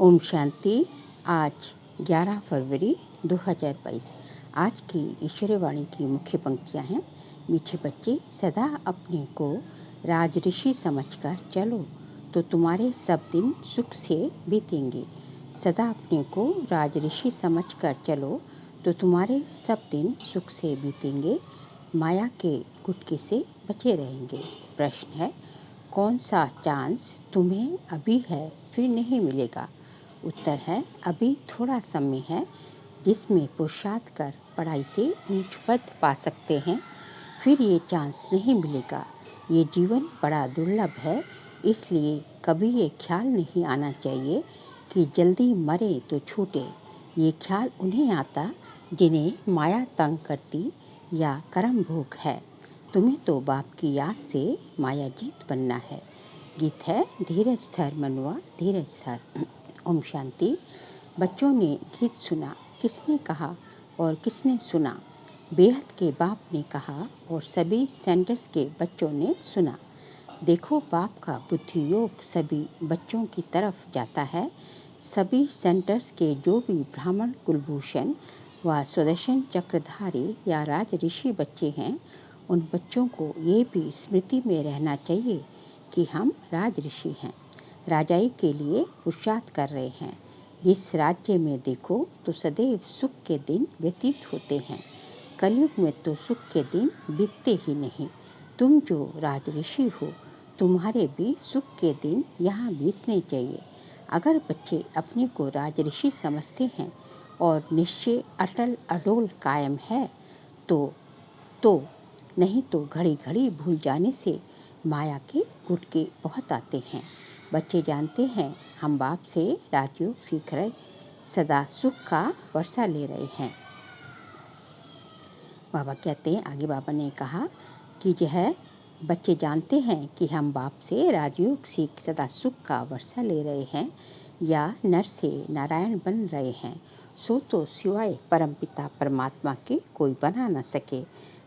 ओम शांति। आज 11 फरवरी 2022। आज की ईश्वरवाणी की मुख्य पंक्तियाँ हैं। मीठे बच्चे, सदा अपने को राजऋषि समझकर चलो तो तुम्हारे सब दिन सुख से बीतेंगे। सदा अपने को राजऋषि समझकर चलो तो तुम्हारे सब दिन सुख से बीतेंगे, माया के गुटके से बचे रहेंगे। प्रश्न है, कौन सा चांस तुम्हें अभी है फिर नहीं मिलेगा? उत्तर है, अभी थोड़ा समय है जिसमें पुरुषार्थ कर पढ़ाई से ऊंच पद पा सकते हैं, फिर ये चांस नहीं मिलेगा। ये जीवन बड़ा दुर्लभ है, इसलिए कभी ये ख्याल नहीं आना चाहिए कि जल्दी मरे तो छूटे। ये ख्याल उन्हें आता जिन्हें माया तंग करती या कर्म भोग है। तुम्हें तो बाप की याद से माया जीत बनना है। गीत है, धीरज धर मनुआ धीरज धर। ओम शांति। बच्चों ने गीत सुना, किसने कहा और किसने सुना? बेहद के बाप ने कहा और सभी सेंटर्स के बच्चों ने सुना। देखो, बाप का बुद्धि योग सभी बच्चों की तरफ जाता है। सभी सेंटर्स के जो भी ब्राह्मण कुलभूषण व सुदर्शन चक्रधारी या राज ऋषि बच्चे हैं, उन बच्चों को ये भी स्मृति में रहना चाहिए कि हम राज ऋषि हैं, राजाई के लिए पुरुषार्थ कर रहे हैं। जिस राज्य में देखो तो सदैव सुख के दिन व्यतीत होते हैं। कलयुग में तो सुख के दिन बीतते ही नहीं। तुम जो राज ऋषि हो, तुम्हारे भी सुख के दिन यहाँ बीतने चाहिए। अगर बच्चे अपने को राज ऋषि समझते हैं और निश्चय अटल अडोल कायम है तो नहीं तो घड़ी घड़ी भूल जाने से माया के गुटके बहुत आते हैं। बच्चे जानते हैं हम बाप से राजयोग सीख रहे, सदा सुख का वर्षा ले रहे हैं। बाबा कहते हैं, आगे बाबा ने कहा कि यह बच्चे जानते हैं कि हम बाप से राजयोग सीख सदा सुख का वर्षा ले रहे हैं या नर से नारायण बन रहे हैं, सो तो सिवाय परमपिता परमात्मा के कोई बना न सके।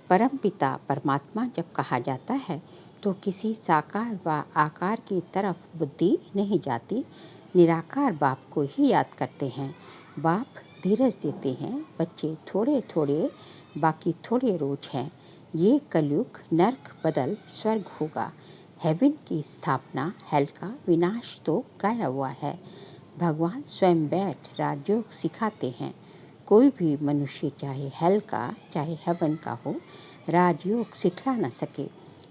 परमपिता परमात्मा जब कहा जाता है तो किसी साकार व आकार की तरफ बुद्धि नहीं जाती, निराकार बाप को ही याद करते हैं। बाप धीरज देते हैं, बच्चे थोड़े थोड़े बाकी थोड़े रोज हैं। ये कलयुग नर्क बदल स्वर्ग होगा। हेवन की स्थापना, हेल का विनाश तो गाया हुआ है। भगवान स्वयं बैठ राजयोग सिखाते हैं। कोई भी मनुष्य चाहे हेल का चाहे हेवन का हो, राजयोग सिखला न सके।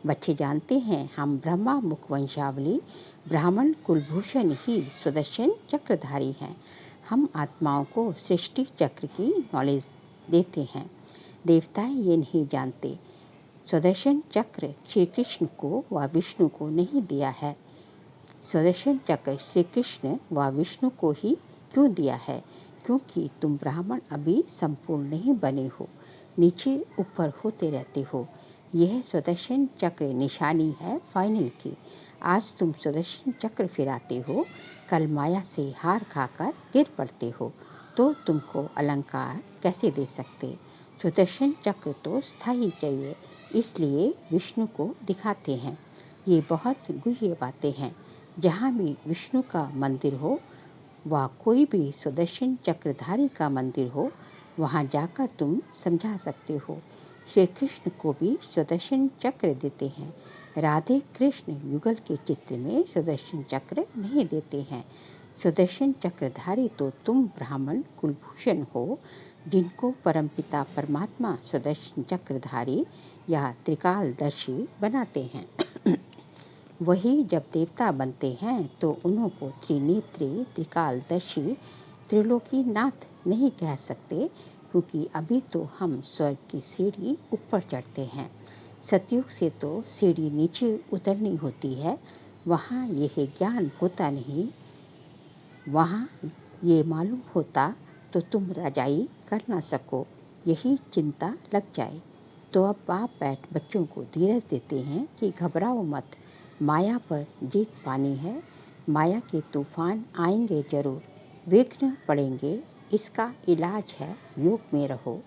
बच्चे जानते हैं हम ब्रह्मा मुख वंशावली ब्राह्मण कुलभूषण ही सुदर्शन चक्रधारी हैं। हम आत्माओं को सृष्टि चक्र की नॉलेज देते हैं। देवताएं ये नहीं जानते। सुदर्शन चक्र श्री कृष्ण को व विष्णु को नहीं दिया है। सुदर्शन चक्र श्री कृष्ण व विष्णु को ही क्यों दिया है? क्योंकि तुम ब्राह्मण अभी संपूर्ण नहीं बने हो, नीचे ऊपर होते रहते हो। यह सुदर्शन चक्र निशानी है फाइनल की। आज तुम सुदर्शन चक्र फिराते हो, कल माया से हार खाकर गिर पड़ते हो, तो तुमको अलंकार कैसे दे सकते? सुदर्शन चक्र तो स्थायी चाहिए, इसलिए विष्णु को दिखाते हैं। ये बहुत गुह्य बातें हैं। जहाँ भी विष्णु का मंदिर हो व कोई भी सुदर्शन चक्रधारी का मंदिर हो, वहाँ जाकर तुम समझा सकते हो। श्री कृष्ण को भी सुदर्शन चक्र देते हैं। राधे कृष्ण युगल के चित्र में सुदर्शन चक्र नहीं देते हैं। सुदर्शन चक्रधारी तो तुम ब्राह्मण कुलभूषण हो, जिनको परमपिता परमात्मा सुदर्शन चक्रधारी या त्रिकालदर्शी बनाते हैं। वही जब देवता बनते हैं तो उनको त्रिनेत्री त्रिकालदर्शी त्रिलोकीनाथ नहीं कह सकते, क्योंकि अभी तो हम स्वर्ग की सीढ़ी ऊपर चढ़ते हैं। सतयुग से तो सीढ़ी नीचे उतरनी होती है। वहाँ यह ज्ञान होता नहीं। वहाँ ये मालूम होता तो तुम राजाई कर ना सको, यही चिंता लग जाए। तो अब बाप बैठ बच्चों को धीरज देते हैं कि घबराओ मत, माया पर जीत पानी है। माया के तूफान आएंगे जरूर, विघ्न पड़ेंगे, इसका इलाज है योग में रहो।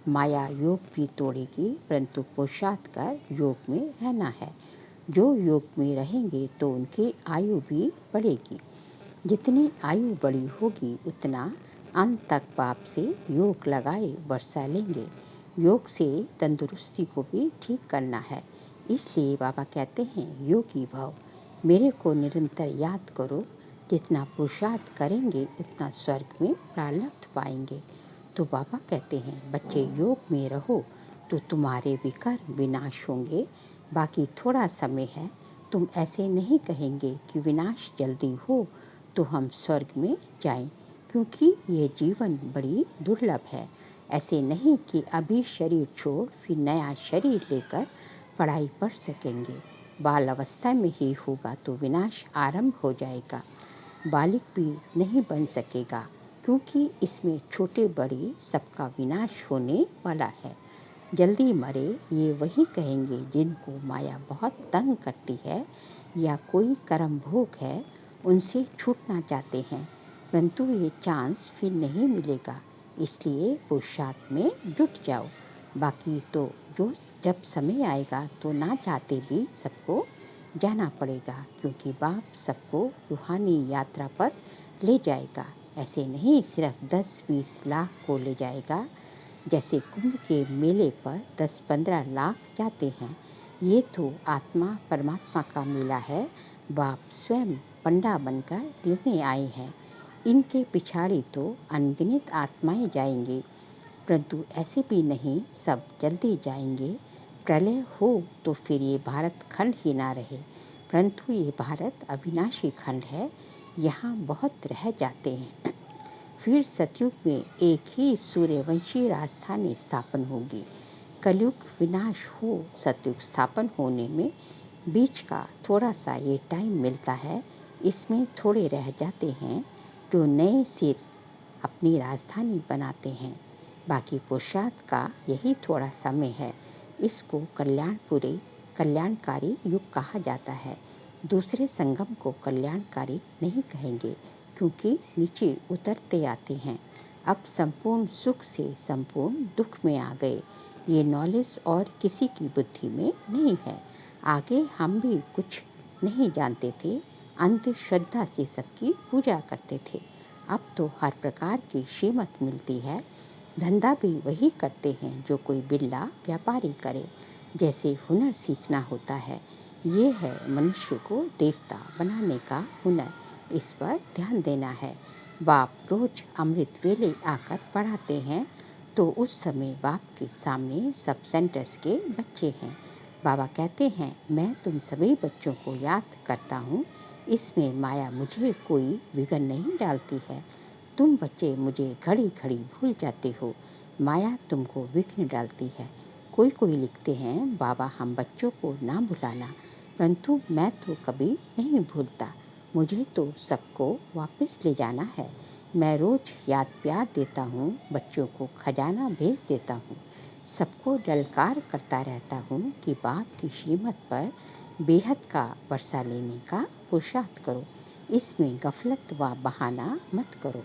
माया योग भी तोड़ेगी, परंतु पुरुषार्थ कर योग में रहना है। जो योग में रहेंगे तो उनकी आयु भी बढ़ेगी। जितनी आयु बड़ी होगी उतना अंत तक बाप से योग लगाए वर्षा लेंगे। योग से तंदुरुस्ती को भी ठीक करना है। इसलिए बाबा कहते हैं योगी भव, मेरे को निरंतर याद करो। जितना पुरुषार्थ करेंगे उतना स्वर्ग में प्रारब्ध पाएंगे। तो बाबा कहते हैं बच्चे योग में रहो तो तुम्हारे विकर विनाश होंगे। बाकी थोड़ा समय है, तुम ऐसे नहीं कहेंगे कि विनाश जल्दी हो तो हम स्वर्ग में जाएं, क्योंकि ये जीवन बड़ी दुर्लभ है। ऐसे नहीं कि अभी शरीर छोड़ फिर नया शरीर लेकर पढ़ाई पढ़ सकेंगे। बाल अवस्था में ही होगा तो विनाश आरंभ हो जाएगा। बालिक भी नहीं बन सकेगा, क्योंकि इसमें छोटे बड़े सबका विनाश होने वाला है। जल्दी मरे ये वही कहेंगे जिनको माया बहुत तंग करती है या कोई कर्म भोग है उनसे छूटना चाहते हैं, परंतु ये चांस फिर नहीं मिलेगा। इसलिए पुरुषार्थ में जुट जाओ। बाकी तो जो जब समय आएगा तो ना चाहते भी सबको जाना पड़ेगा, क्योंकि बाप सबको रूहानी यात्रा पर ले जाएगा। ऐसे नहीं सिर्फ 10-20 लाख को ले जाएगा। जैसे कुंभ के मेले पर 10-15 लाख जाते हैं। ये तो आत्मा परमात्मा का मेला है। बाप स्वयं पंडा बनकर लेने आए हैं। इनके पिछाड़ी तो अनगिनत आत्माएं जाएंगे, परंतु ऐसे भी नहीं सब जल्दी जाएंगे। प्रलय हो तो फिर ये भारत खंड ही ना रहे, परंतु ये भारत अविनाशी खंड है। यहाँ बहुत रह जाते हैं। फिर सतयुग में एक ही सूर्यवंशी राजधानी स्थापन होगी। कलयुग विनाश हो सतयुग स्थापन होने में बीच का थोड़ा सा ये टाइम मिलता है। इसमें थोड़े रह जाते हैं जो नए सिर अपनी राजधानी बनाते हैं। बाकी पुरुषार्थ का यही थोड़ा समय है। इसको कल्याणकारी युग कहा जाता है। दूसरे संगम को कल्याणकारी नहीं कहेंगे, क्योंकि नीचे उतरते आते हैं। अब संपूर्ण सुख से संपूर्ण दुख में आ गए। ये नॉलेज और किसी की बुद्धि में नहीं है। आगे हम भी कुछ नहीं जानते थे, अंधश्रद्धा से सबकी पूजा करते थे। अब तो हर प्रकार की श्रीमत मिलती है। धंधा भी वही करते हैं जो कोई बिल्ला व्यापारी करे। जैसे हुनर सीखना होता है, ये है मनुष्य को देवता बनाने का हुनर। इस पर ध्यान देना है। बाप रोज अमृत वेले आकर पढ़ाते हैं, तो उस समय बाप के सामने सब सेंटर्स के बच्चे हैं। बाबा कहते हैं मैं तुम सभी बच्चों को याद करता हूँ। इसमें माया मुझे कोई विघ्न नहीं डालती है। तुम बच्चे मुझे घड़ी घड़ी भूल जाते हो, माया तुमको विघ्न डालती है। कोई लिखते हैं बाबा हम बच्चों को ना भुलाना, परंतु मैं तो कभी नहीं भूलता। मुझे तो सबको वापस ले जाना है। मैं रोज याद प्यार देता हूँ, बच्चों को खजाना भेज देता हूँ। सबको ललकार करता रहता हूँ कि बाप की श्रीमत पर बेहद का वर्षा लेने का पुरुषार्थ करो। इसमें गफलत व बहाना मत करो।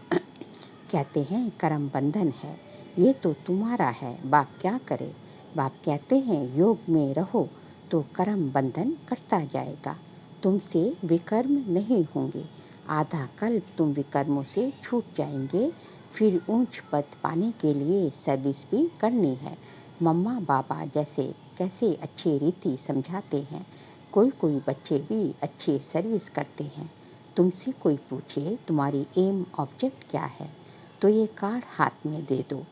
कहते हैं कर्म बंधन है, ये तो तुम्हारा है, बाप क्या करे। बाप कहते हैं योग में रहो तो कर्म बंधन कटता जाएगा। तुमसे विकर्म नहीं होंगे। आधा कल्प तुम विकर्मों से छूट जाएंगे। फिर ऊंच पद पाने के लिए सर्विस भी करनी है। मम्मा बाबा जैसे कैसे अच्छी रीति समझाते हैं। कोई बच्चे भी अच्छी सर्विस करते हैं। तुमसे कोई पूछे तुम्हारी एम ऑब्जेक्ट क्या है, तो ये कार्ड हाथ में दे दो।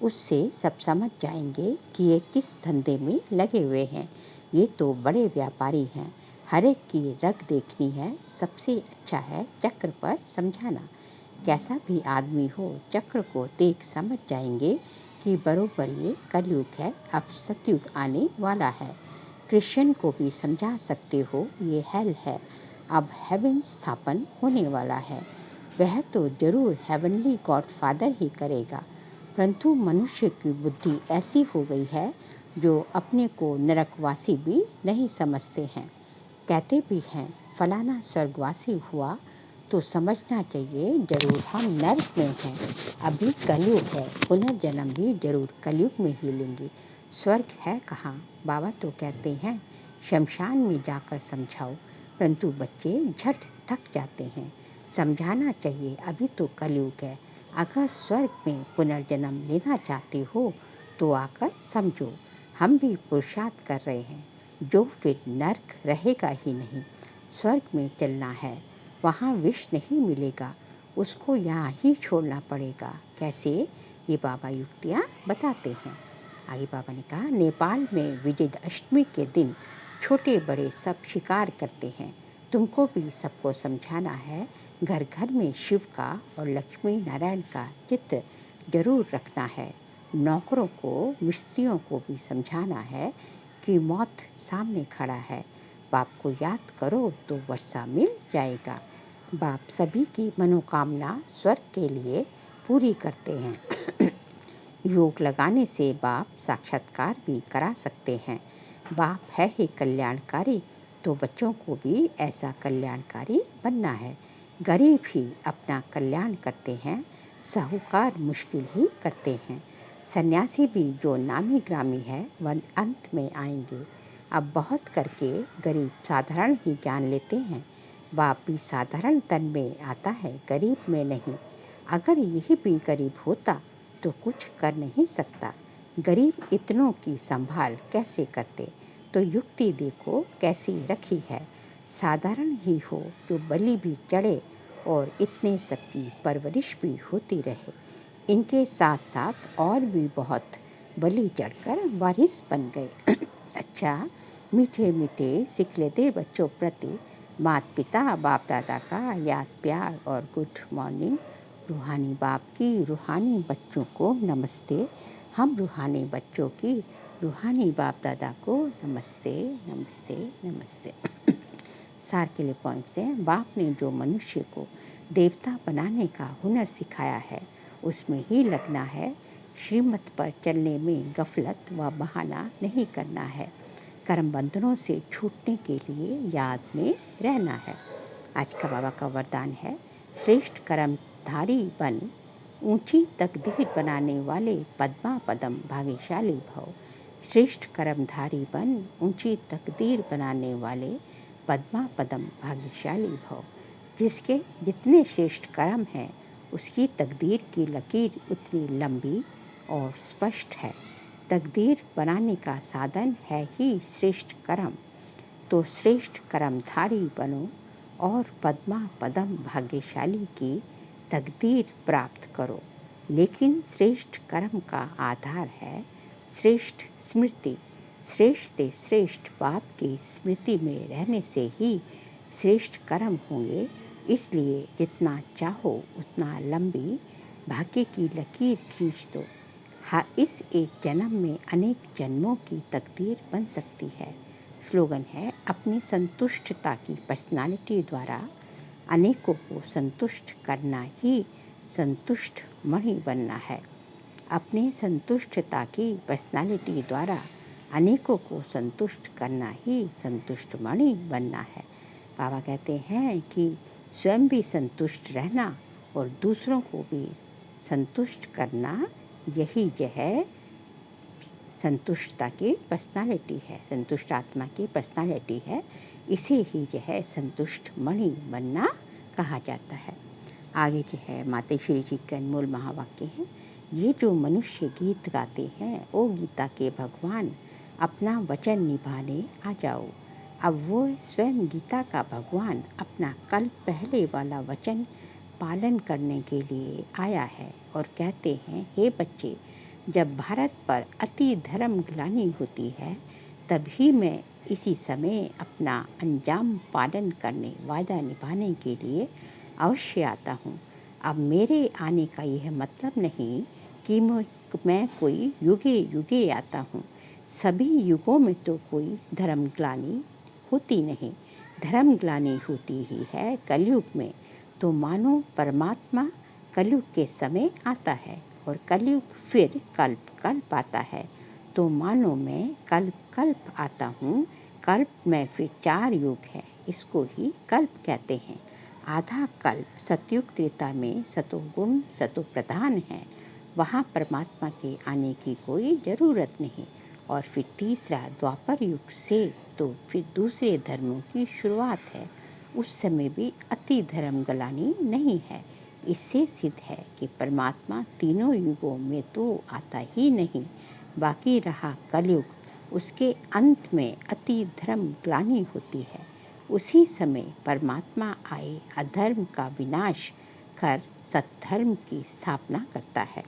उससे सब समझ जाएंगे कि ये किस धंधे में लगे हुए हैं। ये तो बड़े व्यापारी हैं। हर एक की रग देखनी है। सबसे अच्छा है चक्र पर समझाना। कैसा भी आदमी हो चक्र को देख समझ जाएंगे कि बरोबर ये कलयुग है, अब सतयुग आने वाला है। क्रिश्चियन को भी समझा सकते हो ये हेल है, अब हेवन स्थापन होने वाला है। वह तो जरूर हेवनली गॉड फादर ही करेगा, परंतु मनुष्य की बुद्धि ऐसी हो गई है जो अपने को नरकवासी भी नहीं समझते हैं। कहते भी हैं फलाना स्वर्गवासी हुआ तो समझना चाहिए जरूर हम नर्क में हैं। अभी कलयुग है, पुनर्जन्म भी जरूर कलयुग में ही लेंगे। स्वर्ग है कहाँ। बाबा तो कहते हैं शमशान में जाकर समझाओ, परंतु बच्चे झट थक जाते हैं। समझाना चाहिए, अभी तो कलयुग है। अगर स्वर्ग में पुनर्जन्म लेना चाहते हो तो आकर समझो, हम भी पुरुषार्थ कर रहे हैं, जो फिर नर्क रहेगा ही नहीं। स्वर्ग में चलना है, वहाँ विष नहीं मिलेगा, उसको यहाँ ही छोड़ना पड़ेगा। कैसे? ये बाबा युक्तियाँ बताते हैं। आगे बाबा ने कहा, नेपाल में विजयादशमी के दिन छोटे बड़े सब शिकार करते हैं। तुमको भी सबको समझाना है, घर घर में शिव का और लक्ष्मी नारायण का चित्र जरूर रखना है। नौकरों को, मिस्त्रियों को भी समझाना है कि मौत सामने खड़ा है। बाप को याद करो तो वर्षा मिल जाएगा। बाप सभी की मनोकामना स्वर्ग के लिए पूरी करते हैं। योग लगाने से बाप साक्षात्कार भी करा सकते हैं। बाप है ही कल्याणकारी, तो बच्चों को भी ऐसा कल्याणकारी बनना है। गरीब ही अपना कल्याण करते हैं, साहूकार मुश्किल ही करते हैं। सन्यासी भी जो नामी ग्रामी है वह अंत में आएंगे। अब बहुत करके गरीब साधारण ही ज्ञान लेते हैं। बाप भी साधारण तन में आता है, गरीब में नहीं। अगर यही भी गरीब होता तो कुछ कर नहीं सकता। गरीब इतनों की संभाल कैसे करते? तो युक्ति देखो कैसी रखी है। साधारण ही हो तो बलि भी चढ़े और इतने सबकी परवरिश भी होती रहे। इनके साथ साथ और भी बहुत बलि चढ़कर वारिस बन गए। अच्छा, मीठे मीठे सिखलेते बच्चों प्रति माता पिता बाप दादा का याद प्यार और गुड मॉर्निंग। रूहानी बाप की रूहानी बच्चों को नमस्ते। हम रूहानी बच्चों की रूहानी बाप दादा को नमस्ते नमस्ते नमस्ते। सार के लिए पॉइंट्स हैं। बाप ने जो मनुष्य को देवता बनाने का हुनर सिखाया है उसमें ही लगना है। श्रीमत पर चलने में गफलत व बहाना नहीं करना है। कर्म बंधनों से छूटने के लिए याद में रहना है। आज का बाबा का वरदान है, श्रेष्ठ कर्मधारी बन, ऊंची तकदीर बनाने वाले पद्मा पदम भाग्यशाली भव। श्रेष्ठ कर्मधारी बन, ऊंची तकदीर बनाने वाले पद्मा पदम भाग्यशाली भव। जिसके जितने श्रेष्ठ कर्म हैं उसकी तकदीर की लकीर उतनी लंबी और स्पष्ट है। तकदीर बनाने का साधन है ही श्रेष्ठ कर्म। तो श्रेष्ठ कर्मधारी बनो और पद्मा पदम भाग्यशाली की तकदीर प्राप्त करो। लेकिन श्रेष्ठ कर्म का आधार है श्रेष्ठ स्मृति। श्रेष्ठ से श्रेष्ठ बाप की स्मृति में रहने से ही श्रेष्ठ कर्म होंगे। इसलिए जितना चाहो उतना लंबी भाग्य की लकीर खींच दो। हाँ, इस एक जन्म में अनेक जन्मों की तकदीर बन सकती है। स्लोगन है, अपनी संतुष्टता की पर्सनालिटी द्वारा अनेकों को संतुष्ट करना ही संतुष्ट मणि बनना है। अपनी संतुष्टता की पर्सनालिटी द्वारा अनेकों को संतुष्ट करना ही संतुष्ट मणि बनना है। बाबा कहते हैं कि स्वयं भी संतुष्ट रहना और दूसरों को भी संतुष्ट करना, यही जो है संतुष्टता की पर्सनालिटी है, संतुष्ट आत्मा की पर्सनालिटी है। इसे ही जो है संतुष्ट मणि बनना कहा जाता है। आगे जो है माता श्री जी के अनमोल महावाक्य हैं, ये जो मनुष्य गीत गाते हैं ओ गीता के भगवान, अपना वचन निभाने आ जाओ। अब वो स्वयं गीता का भगवान अपना कल पहले वाला वचन पालन करने के लिए आया है और कहते हैं, हे बच्चे, जब भारत पर अति धर्म ग्लानि होती है तभी मैं इसी समय अपना अंजाम पालन करने, वादा निभाने के लिए अवश्य आता हूँ। अब मेरे आने का यह मतलब नहीं कि मैं कोई युगे युगे आता हूँ। सभी युगों में तो कोई धर्म ग्लानि होती नहीं, धर्म ग्लानि होती ही है कलयुग में। तो मानो परमात्मा कलयुग के समय आता है और कलयुग फिर कल्प आता है। तो मानो मैं कल्प आता हूँ। कल्प में फिर 4 युग है, इसको ही कल्प कहते हैं। आधा कल्प सतयुग त्रेता में सतोगुण सतो प्रधान है, वहाँ परमात्मा के आने की कोई ज़रूरत नहीं। और फिर तीसरा द्वापर युग से तो फिर दूसरे धर्मों की शुरुआत है। उस समय भी अति धर्म गलानी नहीं है। इससे सिद्ध है कि परमात्मा तीनों युगों में तो आता ही नहीं। बाकी रहा कलयुग, उसके अंत में अति धर्म ग्लानि होती है। उसी समय परमात्मा आए अधर्म का विनाश कर सत्धर्म की स्थापना करता है।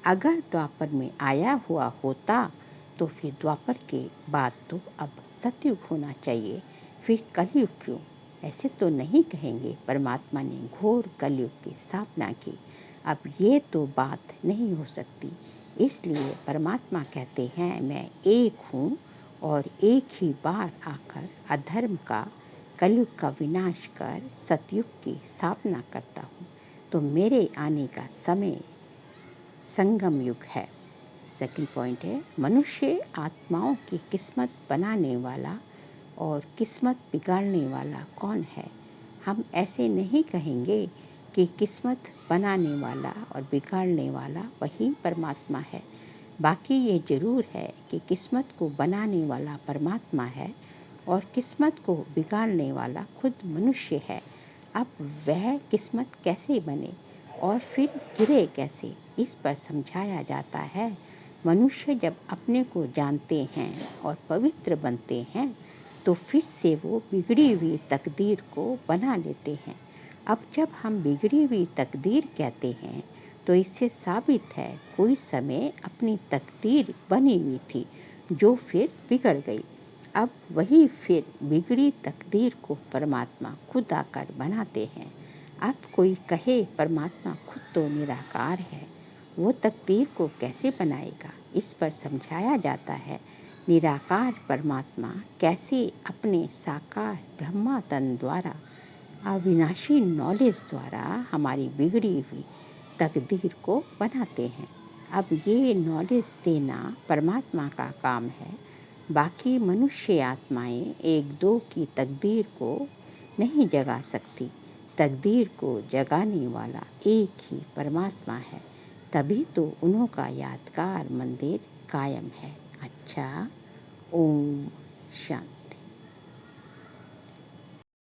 अगर द्वापर में आया हुआ होता तो फिर द्वापर के बाद तो अब सतयुग होना चाहिए, फिर कलयुग क्यों? ऐसे तो नहीं कहेंगे परमात्मा ने घोर कलयुग की स्थापना की। अब ये तो बात नहीं हो सकती। इसलिए परमात्मा कहते हैं मैं एक हूँ और एक ही बार आकर अधर्म का कलयुग का विनाश कर सतयुग की स्थापना करता हूँ। तो मेरे आने का समय संगम युग है। सेकंड पॉइंट है, मनुष्य आत्माओं की किस्मत बनाने वाला और किस्मत बिगाड़ने वाला कौन है? हम ऐसे नहीं कहेंगे कि किस्मत बनाने वाला और बिगाड़ने वाला वही परमात्मा है। बाकी ये ज़रूर है कि किस्मत को बनाने वाला परमात्मा है और किस्मत को बिगाड़ने वाला खुद मनुष्य है। अब वह किस्मत कैसे बने और फिर गिरे कैसे, इस पर समझाया जाता है। मनुष्य जब अपने को जानते हैं और पवित्र बनते हैं तो फिर से वो बिगड़ी हुई तकदीर को बना लेते हैं। अब जब हम बिगड़ी हुई तकदीर कहते हैं तो इससे साबित है कोई समय अपनी तकदीर बनी हुई थी जो फिर बिगड़ गई। अब वही फिर बिगड़ी तकदीर को परमात्मा खुद आकर बनाते हैं। अब कोई कहे परमात्मा खुद तो निराकार है, वो तकदीर को कैसे बनाएगा? इस पर समझाया जाता है निराकार परमात्मा कैसे अपने साकार ब्रह्मा तन द्वारा अविनाशी नॉलेज द्वारा हमारी बिगड़ी हुई तकदीर को बनाते हैं। अब ये नॉलेज देना परमात्मा का काम है। बाकी मनुष्य आत्माएं एक दो की तकदीर को नहीं जगा सकती। तकदीर को जगाने वाला एक ही परमात्मा है, तभी तो उन्हों का यादगार मंदिर कायम है। अच्छा, ओम शांति।